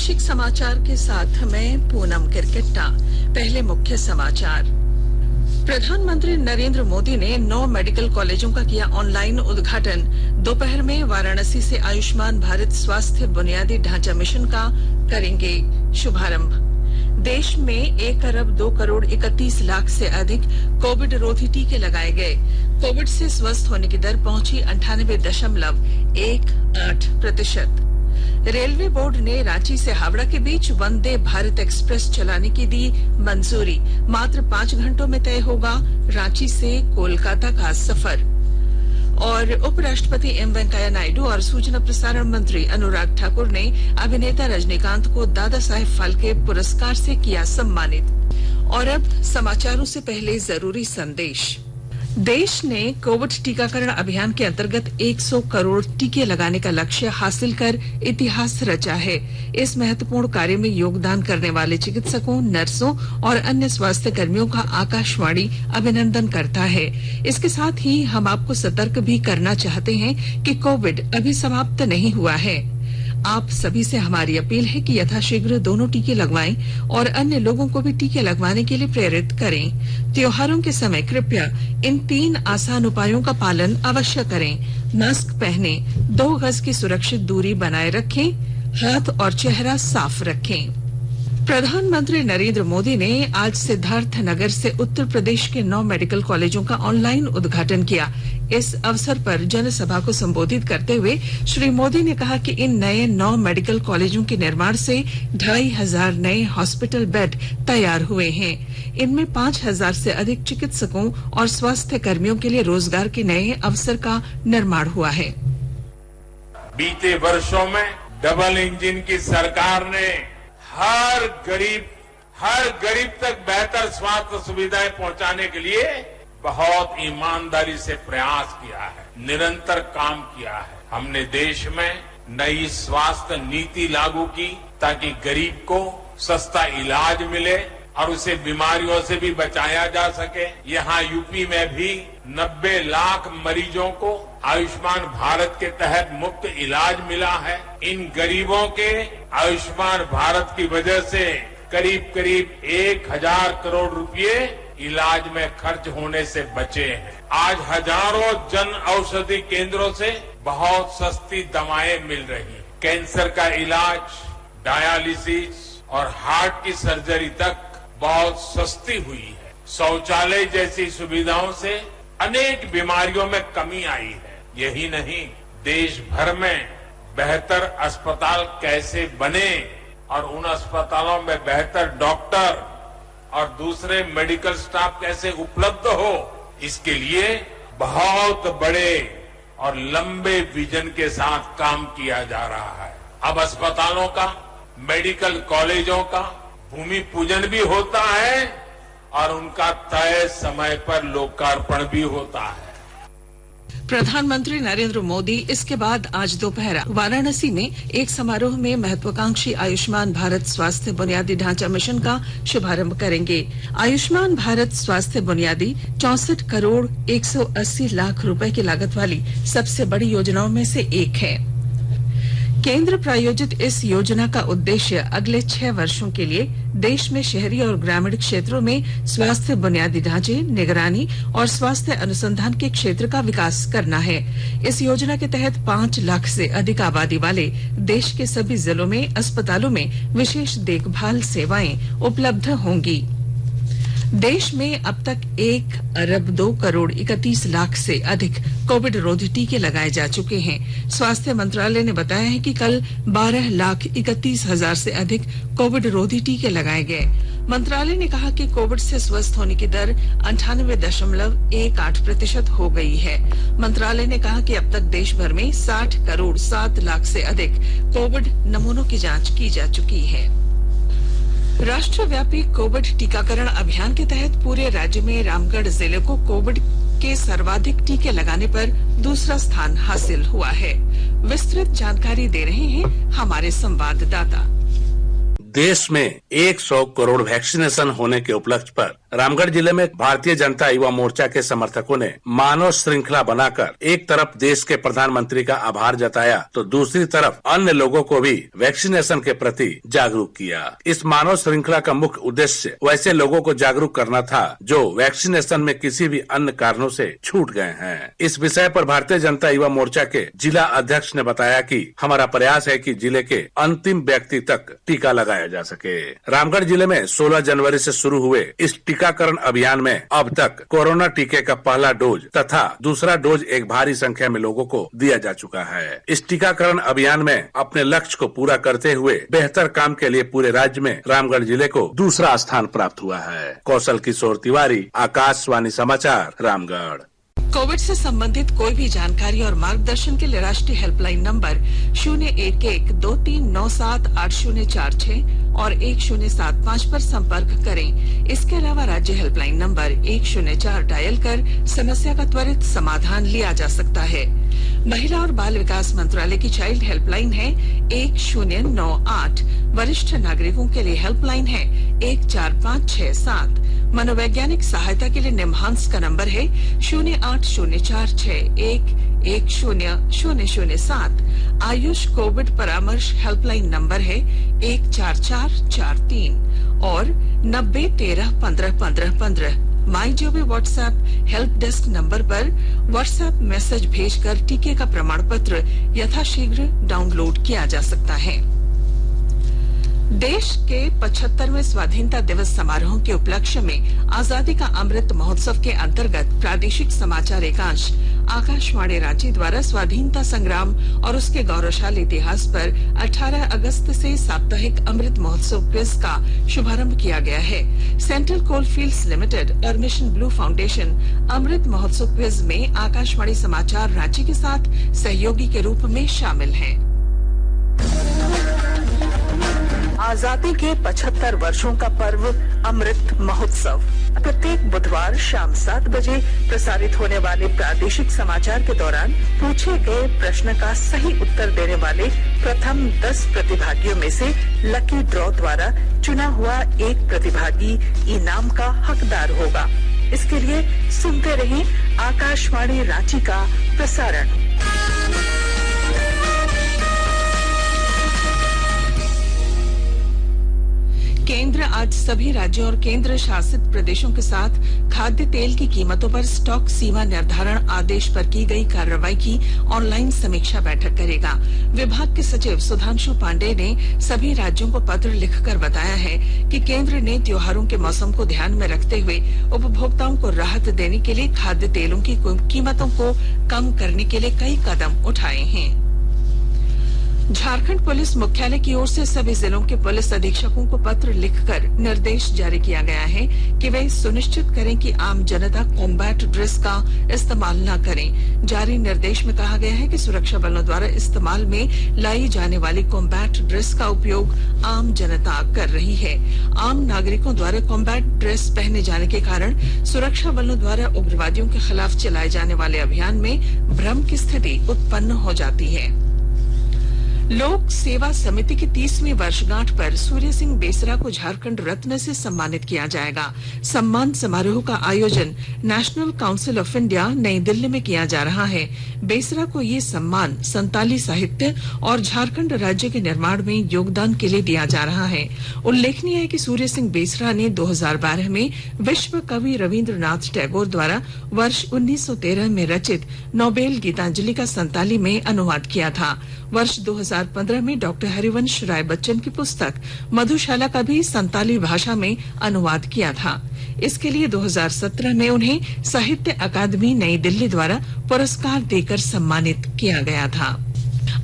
प्रादेशिक समाचार के साथ मैं पूनम किरकिट्टा। पहले मुख्य समाचार। प्रधानमंत्री नरेंद्र मोदी ने 9 मेडिकल कॉलेजों का किया ऑनलाइन उद्घाटन। दोपहर में वाराणसी से आयुष्मान भारत स्वास्थ्य बुनियादी ढांचा मिशन का करेंगे शुभारंभ। देश में 1 अरब 2 करोड़ 31 लाख से अधिक कोविड रोधी टीके लगाए गए। कोविड से स्वस्थ होने की दर पहुंची 98.18%। रेलवे बोर्ड ने रांची से हावड़ा के बीच वंदे भारत एक्सप्रेस चलाने की दी मंजूरी। मात्र 5 घंटों में तय होगा रांची से कोलकाता का सफर। और उपराष्ट्रपति एम वेंकैया नायडू और सूचना प्रसारण मंत्री अनुराग ठाकुर ने अभिनेता रजनीकांत को दादा साहेब फाल्के पुरस्कार से किया सम्मानित। और अब समाचारों से पहले जरूरी संदेश। देश ने कोविड टीकाकरण अभियान के अंतर्गत 100 करोड़ टीके लगाने का लक्ष्य हासिल कर इतिहास रचा है। इस महत्वपूर्ण कार्य में योगदान करने वाले चिकित्सकों, नर्सों और अन्य स्वास्थ्य कर्मियों का आकाशवाणी अभिनंदन करता है। इसके साथ ही हम आपको सतर्क भी करना चाहते हैं कि कोविड अभी समाप्त नहीं हुआ है। आप सभी से हमारी अपील है कि यथाशीघ्र दोनों टीके लगवाएं और अन्य लोगों को भी टीके लगवाने के लिए प्रेरित करें। त्योहारों के समय कृपया इन 3 आसान उपायों का पालन अवश्य करें। मास्क पहने, 2 गज की सुरक्षित दूरी बनाए रखें, हाथ और चेहरा साफ रखें। प्रधानमंत्री नरेंद्र मोदी ने आज सिद्धार्थनगर से उत्तर प्रदेश के 9 मेडिकल कॉलेजों का ऑनलाइन उद्घाटन किया। इस अवसर पर जनसभा को संबोधित करते हुए श्री मोदी ने कहा कि इन नए 9 मेडिकल कॉलेजों के निर्माण से 2500 नए हॉस्पिटल बेड तैयार हुए हैं। इनमें 5000 से अधिक चिकित्सकों और स्वास्थ्य कर्मियों के लिए रोजगार के नए अवसर का निर्माण हुआ है। बीते वर्षों में डबल इंजन की सरकार ने हर गरीब तक बेहतर स्वास्थ्य सुविधाएं पहुंचाने के लिए बहुत ईमानदारी से प्रयास किया है, निरंतर काम किया है। हमने देश में नई स्वास्थ्य नीति लागू की ताकि गरीब को सस्ता इलाज मिले और उसे बीमारियों से भी बचाया जा सके। यहाँ यूपी में भी 90 लाख मरीजों को आयुष्मान भारत के तहत मुफ्त इलाज मिला है। इन गरीबों के आयुष्मान भारत की वजह से करीब 1000 करोड़ रुपए इलाज में खर्च होने से बचे हैं। आज हजारों जन औषधि केंद्रों से बहुत सस्ती दवाएं मिल रही हैं। कैंसर का इलाज, डायलिसिस और हार्ट की सर्जरी तक बहुत सस्ती हुई है। शौचालय जैसी सुविधाओं से अनेक बीमारियों में कमी आई है। यही नहीं, देश भर में बेहतर अस्पताल कैसे बने और उन अस्पतालों में बेहतर डॉक्टर और दूसरे मेडिकल स्टाफ कैसे उपलब्ध हो, इसके लिए बहुत बड़े और लंबे विजन के साथ काम किया जा रहा है। अब अस्पतालों का, मेडिकल कॉलेजों का भूमि पूजन भी होता है और उनका तय समय पर लोकार्पण भी होता है। प्रधानमंत्री नरेंद्र मोदी इसके बाद आज दोपहर वाराणसी में एक समारोह में महत्वाकांक्षी आयुष्मान भारत स्वास्थ्य बुनियादी ढांचा मिशन का शुभारंभ करेंगे। आयुष्मान भारत स्वास्थ्य बुनियादी 64 करोड़ 180 लाख रुपए की लागत वाली सबसे बड़ी योजनाओं में से एक है। केंद्र प्रायोजित इस योजना का उद्देश्य अगले 6 वर्षों के लिए देश में शहरी और ग्रामीण क्षेत्रों में स्वास्थ्य बुनियादी ढांचे, निगरानी और स्वास्थ्य अनुसंधान के क्षेत्र का विकास करना है। इस योजना के तहत 5 लाख से अधिक आबादी वाले देश के सभी जिलों में अस्पतालों में विशेष देखभाल सेवाएं उपलब्ध होंगी। देश में अब तक 1 अरब 2 करोड़ 31 लाख से अधिक कोविड रोधी टीके लगाए जा चुके हैं। स्वास्थ्य मंत्रालय ने बताया है कि कल 12,31,000 से अधिक कोविड रोधी टीके लगाए गए। मंत्रालय ने कहा कि कोविड से स्वस्थ होने की दर 98.18% हो गई है। मंत्रालय ने कहा कि अब तक देश भर में 60 करोड़ 7 लाख से अधिक कोविड नमूनों की जांच की जा चुकी है। राष्ट्रव्यापी कोविड टीकाकरण अभियान के तहत पूरे राज्य में रामगढ़ जिले को कोविड के सर्वाधिक टीके लगाने पर दूसरा स्थान हासिल हुआ है। विस्तृत जानकारी दे रहे हैं हमारे संवाददाता। देश में 100 करोड़ वैक्सीनेशन होने के उपलक्ष्य पर रामगढ़ जिले में भारतीय जनता युवा मोर्चा के समर्थकों ने मानव श्रृंखला बनाकर एक तरफ देश के प्रधानमंत्री का आभार जताया तो दूसरी तरफ अन्य लोगों को भी वैक्सीनेशन के प्रति जागरूक किया। इस मानव श्रृंखला का मुख्य उद्देश्य वैसे लोगों को जागरूक करना था जो वैक्सीनेशन में किसी भी अन्य कारणों से छूट गए हैं। इस विषय पर भारतीय जनता युवा मोर्चा के जिला अध्यक्ष ने बताया कि हमारा प्रयास है कि जिले के अंतिम व्यक्ति तक टीका लगाया जा सके। रामगढ़ जिले में 16 जनवरी से शुरू हुए इस टीकाकरण अभियान में अब तक कोरोना टीके का पहला डोज तथा दूसरा डोज एक भारी संख्या में लोगों को दिया जा चुका है। इस टीकाकरण अभियान में अपने लक्ष्य को पूरा करते हुए बेहतर काम के लिए पूरे राज्य में रामगढ़ जिले को दूसरा स्थान प्राप्त हुआ है। कौशल किशोर तिवारी, आकाशवाणी समाचार, रामगढ़। कोविड से संबंधित कोई भी जानकारी और मार्गदर्शन के लिए राष्ट्रीय हेल्पलाइन नंबर 011-2397-8046 और 1075 पर संपर्क करें। इसके अलावा राज्य हेल्पलाइन नंबर 104 डायल कर समस्या का त्वरित समाधान लिया जा सकता है। महिला और बाल विकास मंत्रालय की चाइल्ड हेल्पलाइन है 1098। वरिष्ठ नागरिकों के लिए हेल्पलाइन है 14567। मनोवैज्ञानिक सहायता के लिए निम्हांस का नंबर है 08046110007। आयुष कोविड परामर्श हेल्पलाइन नंबर है 14443 और 90131515। My Gov WhatsApp help desk number पर व्हाट्सएप मैसेज भेजकर टीके का प्रमाण पत्र यथाशीघ्र डाउनलोड किया जा सकता है। देश के 75वें स्वाधीनता दिवस समारोह के उपलक्ष्य में आजादी का अमृत महोत्सव के अंतर्गत प्रादेशिक समाचार एकांश आकाशवाणी रांची द्वारा स्वाधीनता संग्राम और उसके गौरवशाली इतिहास पर 18 अगस्त से साप्ताहिक अमृत महोत्सव क्विज का शुभारंभ किया गया है। सेंट्रल कोलफील्ड्स लिमिटेड और mission blue foundation Amrit Mahotsav quiz में आकाशवाणी समाचार रांची के साथ सहयोगी के रूप में शामिल हैं। आजादी के 75 वर्षों का पर्व अमृत महोत्सव प्रत्येक बुधवार शाम 7 बजे प्रसारित होने वाले प्रादेशिक समाचार के दौरान पूछे गए प्रश्न का सही उत्तर देने वाले प्रथम 10 प्रतिभागियों में से लकी ड्रॉ द्वारा चुना हुआ एक प्रतिभागी इनाम का हकदार होगा। इसके लिए सुनते रहें आकाशवाणी रांची का प्रसारण। केंद्र आज सभी राज्यों और केंद्र शासित प्रदेशों के साथ खाद्य तेल की कीमतों पर स्टॉक सीमा निर्धारण आदेश पर की गई कार्रवाई की ऑनलाइन समीक्षा बैठक करेगा। विभाग के सचिव सुधांशु पांडेय ने सभी राज्यों को पत्र लिखकर बताया है कि केंद्र ने त्योहारों के मौसम को ध्यान में रखते हुए उपभोक्ताओं को राहत देने के लिए खाद्य तेलों की कीमतों को कम करने के लिए कई कदम उठाए हैं। झारखंड पुलिस मुख्यालय की ओर से सभी जिलों के पुलिस अधीक्षकों को पत्र लिखकर निर्देश जारी किया गया है कि वे सुनिश्चित करें कि आम जनता कॉम्बैट ड्रेस का इस्तेमाल न करें। जारी निर्देश में कहा गया है कि सुरक्षा बलों द्वारा इस्तेमाल में लाई जाने वाली कॉम्बैट ड्रेस का उपयोग आम जनता कर रही है। आम नागरिकों द्वारा कॉम्बैट ड्रेस पहने जाने के कारण सुरक्षा बलों द्वारा उग्रवादियों के खिलाफ चलाए जाने वाले अभियान में भ्रम की स्थिति उत्पन्न हो जाती है। लोक सेवा समिति की 30वीं वर्षगांठ पर सूर्य सिंह बेसरा को झारखंड रत्न से सम्मानित किया जाएगा। सम्मान समारोह का आयोजन नेशनल काउंसिल ऑफ इंडिया नई दिल्ली में किया जा रहा है। बेसरा को ये सम्मान संताली साहित्य और झारखंड राज्य के निर्माण में योगदान के लिए दिया जा रहा है। उल्लेखनीय है कि सूर्य सिंह बेसरा ने 2012 में विश्व कवि रविंद्रनाथ टैगोर द्वारा वर्ष 1913 में रचित नोबेल गीतांजलि का संताली में अनुवाद किया था। वर्ष 2015 में डॉक्टर हरिवंश राय बच्चन की पुस्तक मधुशाला का भी संताली भाषा में अनुवाद किया था। इसके लिए 2017 में उन्हें साहित्य अकादमी नई दिल्ली द्वारा पुरस्कार देकर सम्मानित किया गया था।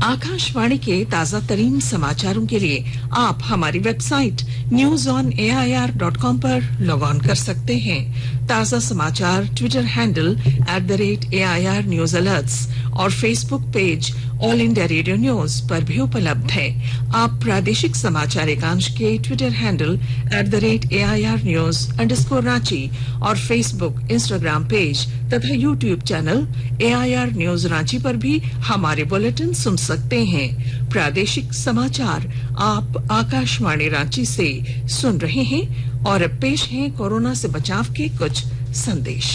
आकाशवाणी के ताजा तरीन समाचारों के लिए आप हमारी वेबसाइट newsonair.com पर लॉग ऑन कर सकते हैं। ताजा समाचार Twitter handle @AIR News Alerts और Facebook page all India radio news पर भी उपलब्ध है। आप प्रादेशिक समाचार एकांश के ट्विटर हैंडल @AIR News _ और फेसबुक, इंस्टाग्राम पेज तथा YouTube channel AIR News Ranchi पर भी हमारे बुलेटिन सुन सकते हैं। प्रादेशिक समाचार आप आकाशवाणी रांची से सुन रहे हैं और अब पेश है कोरोना से बचाव के कुछ संदेश।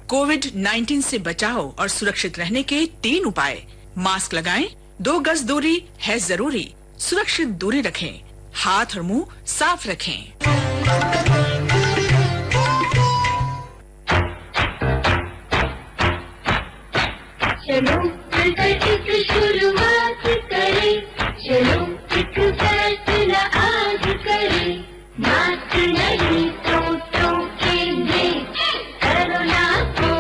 कोविड-19 से बचाव और सुरक्षित रहने के 3 उपाय। मास्क लगाएं, 2 गज दूरी है जरूरी, सुरक्षित दूरी रखें, हाथ और मुंह साफ रखें। चलो मिलकर एक शुरुआत करें, चलो एक फैसला आज करें, मास्क नहीं तो टोकेंगे, कोरोना को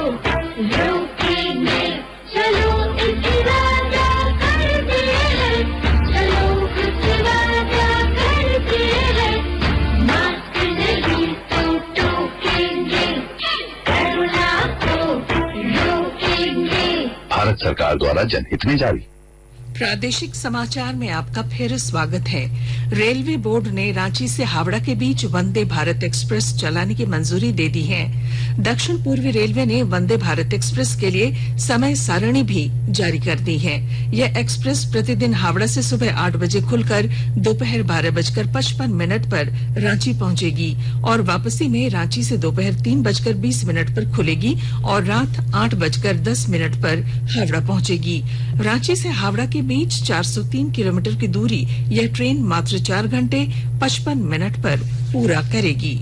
रोकेंगे, चलो एक वादा करते हैं, चलो एक वादा करते हैं, मास्क नहीं तो टोकेंगे, कोरोना को रोकेंगे। भारत सरकार द्वारा जनहित में जारी। प्रादेशिक समाचार में आपका फिर स्वागत है। रेलवे बोर्ड ने रांची से हावड़ा के बीच वंदे भारत एक्सप्रेस चलाने की मंजूरी दे दी है। दक्षिण पूर्वी रेलवे ने वंदे भारत एक्सप्रेस के लिए समय सारणी भी जारी कर दी है। यह एक्सप्रेस प्रतिदिन हावड़ा से सुबह 8 बजे खुलकर दोपहर 12:55 पर रांची पहुंचेगी और वापसी में रांची से दोपहर 3:20 पर खुलेगी और रात 8:10 पर हावड़ा पहुंचेगी। रांची से हावड़ा के बीच 403 किलोमीटर की दूरी यह ट्रेन मात्र 4 घंटे 55 मिनट पर पूरा करेगी।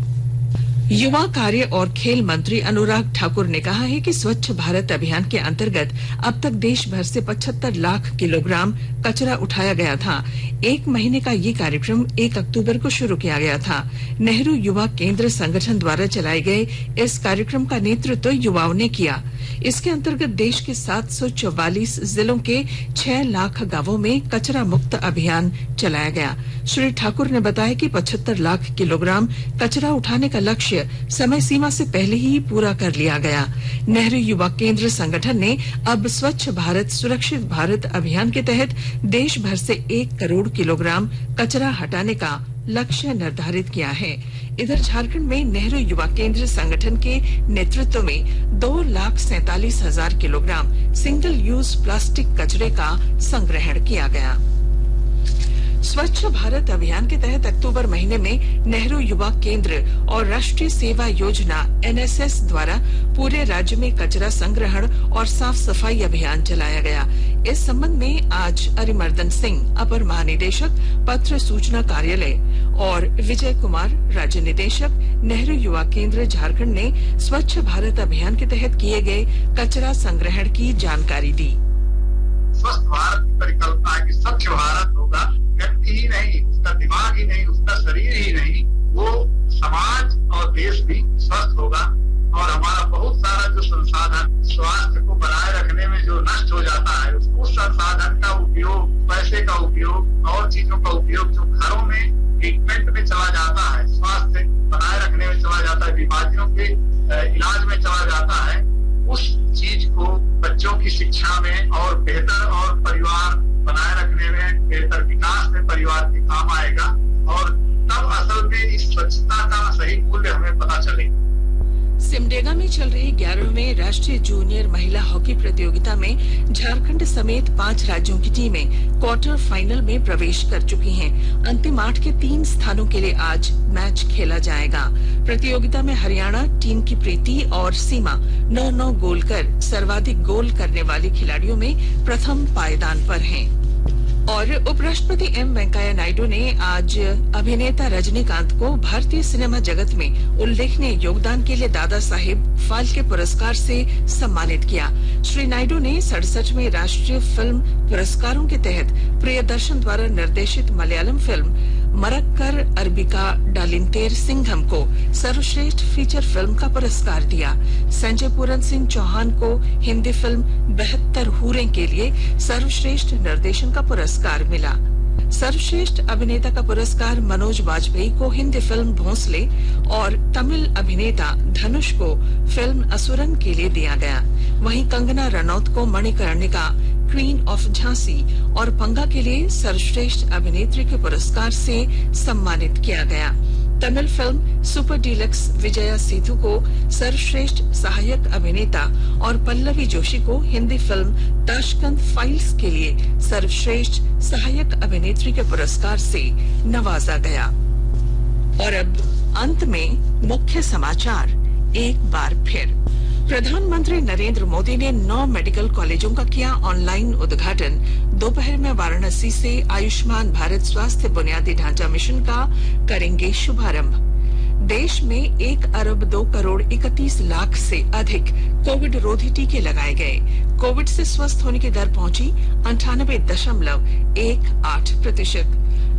युवा कार्य और खेल मंत्री अनुराग ठाकुर ने कहा है कि स्वच्छ भारत अभियान के अंतर्गत अब तक देश भर से 75 लाख किलोग्राम कचरा उठाया गया था। 1 महीने का ये कार्यक्रम 1 अक्टूबर को शुरू किया गया था। नेहरू युवा केंद्र संगठन द्वारा चलाए गए इस कार्यक्रम का नेतृत्व युवाओं ने किया। इसके अंतर्गत देश के 744 जिलों के 6 लाख गांवों में कचरा मुक्त अभियान चलाया गया। श्री ठाकुर ने बताया कि 75 लाख किलोग्राम कचरा उठाने का लक्ष्य समय सीमा से पहले ही पूरा कर लिया गया। नेहरू युवा केंद्र संगठन ने अब स्वच्छ भारत सुरक्षित भारत अभियान के तहत देश भर से 1 करोड़ किलोग्राम कचरा हटाने का लक्ष्य निर्धारित किया है। इधर झारखंड में नेहरू युवा केंद्र संगठन के नेतृत्व में 2,47,000 किलोग्राम सिंगल यूज प्लास्टिक कचरे का संग्रहण किया गया। स्वच्छ भारत अभियान के तहत अक्टूबर महीने में नेहरू युवा केंद्र और राष्ट्रीय सेवा योजना NSS द्वारा पूरे राज्य में कचरा संग्रहण और साफ सफाई अभियान चलाया गया। इस संबंध में आज अरिमर्दन सिंह अपर महानिदेशक पत्र सूचना कार्यालय और विजय कुमार राज्य निदेशक नेहरू युवा केंद्र झारखंड ने स्वच्छ भारत अभियान के तहत किए गए कचरा संग्रहण की जानकारी दी। स्वस्थ भारत की परिकल्पना है कि स्वच्छ भारत होगा, व्यक्ति ही नहीं, उसका दिमाग ही नहीं, उसका शरीर ही नहीं, वो समाज और देश भी स्वस्थ होगा और हमारा बहुत सारा जो संसाधन स्वास्थ्य को बनाए रखने में जो नष्ट हो जाता है, उस संसाधन का उपयोग, पैसे का उपयोग और चीजों का उपयोग जो घरों में ट्रीटमेंट में चला जाता है, स्वास्थ्य बनाए रखने में चला जाता है, बीमारियों के इलाज में चला जाता है, उस चीज को बच्चों की शिक्षा में और बेहतर और परिवार बनाए रखने में, बेहतर विकास में परिवार के काम आएगा और तब असल में इस स्वच्छता का सही मूल्य हमें पता चलेगा। सिमडेगा में चल रही 11वीं राष्ट्रीय जूनियर महिला हॉकी प्रतियोगिता में झारखंड समेत 5 राज्यों की टीमें क्वार्टर फाइनल में प्रवेश कर चुकी हैं। अंतिम 8 के 3 स्थानों के लिए आज मैच खेला जाएगा। प्रतियोगिता में हरियाणा टीम की प्रीति और सीमा 9-9 गोल कर सर्वाधिक गोल करने वाली खिलाड़ियों में प्रथम पायदान पर हैं। और उपराष्ट्रपति एम वेंकैया नायडू ने आज अभिनेता रजनीकांत को भारतीय सिनेमा जगत में उल्लेखनीय योगदान के लिए दादा साहेब फाल्के पुरस्कार से सम्मानित किया। श्री नायडू ने 67वें राष्ट्रीय फिल्म पुरस्कारों के तहत प्रियदर्शन द्वारा निर्देशित मलयालम फिल्म मरक्कर अरबिका डालिंतेर सिंघम को सर्वश्रेष्ठ फीचर फिल्म का पुरस्कार दिया। संजय पूरन सिंह चौहान को हिंदी फिल्म 72 हूरें के लिए सर्वश्रेष्ठ निर्देशन का पुरस्कार मिला। सर्वश्रेष्ठ अभिनेता का पुरस्कार मनोज वाजपेयी को हिंदी फिल्म भोंसले और तमिल अभिनेता धनुष को फिल्म असुरन के लिए दिया गया। वहीं कंगना रनौत को मणिकर्णिका, क्वीन ऑफ झांसी और पंगा के लिए सर्वश्रेष्ठ अभिनेत्री के पुरस्कार से सम्मानित किया गया। तमिल फिल्म सुपर डीलक्स विजया सेतु को सर्वश्रेष्ठ सहायक अभिनेता और पल्लवी जोशी को हिंदी फिल्म ताशकंद फाइल्स के लिए सर्वश्रेष्ठ सहायक अभिनेत्री के पुरस्कार से नवाजा गया। और अब अंत में मुख्य समाचार एक बार फिर। प्रधानमंत्री नरेंद्र मोदी ने 9 मेडिकल कॉलेजों का किया ऑनलाइन उद्घाटन। दोपहर में वाराणसी से आयुष्मान भारत स्वास्थ्य बुनियादी ढांचा मिशन का करेंगे शुभारंभ। देश में 1 अरब 2 करोड़ 31 लाख से अधिक कोविड रोधी टीके लगाए गए। कोविड से स्वस्थ होने की दर पहुंची 98.18%।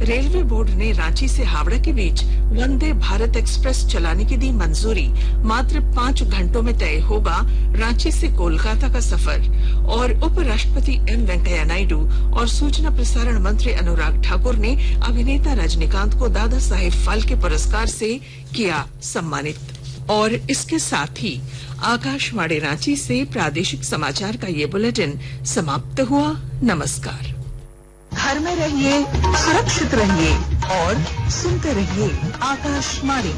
रेलवे बोर्ड ने रांची से हावड़ा के बीच वंदे भारत एक्सप्रेस चलाने की दी मंजूरी। मात्र 5 घंटों में तय होगा रांची से कोलकाता का सफर। और उपराष्ट्रपति एम वेंकैया नायडू और सूचना प्रसारण मंत्री अनुराग ठाकुर ने अभिनेता रजनीकांत को दादा साहेब फाल्के पुरस्कार से किया सम्मानित। और इसके साथ ही आकाशवाणी रांची से प्रादेशिक समाचार का ये बुलेटिन समाप्त हुआ। नमस्कार। घर में रहिए, सुरक्षित रहिए और सुनते रहिए आकाशवाणी।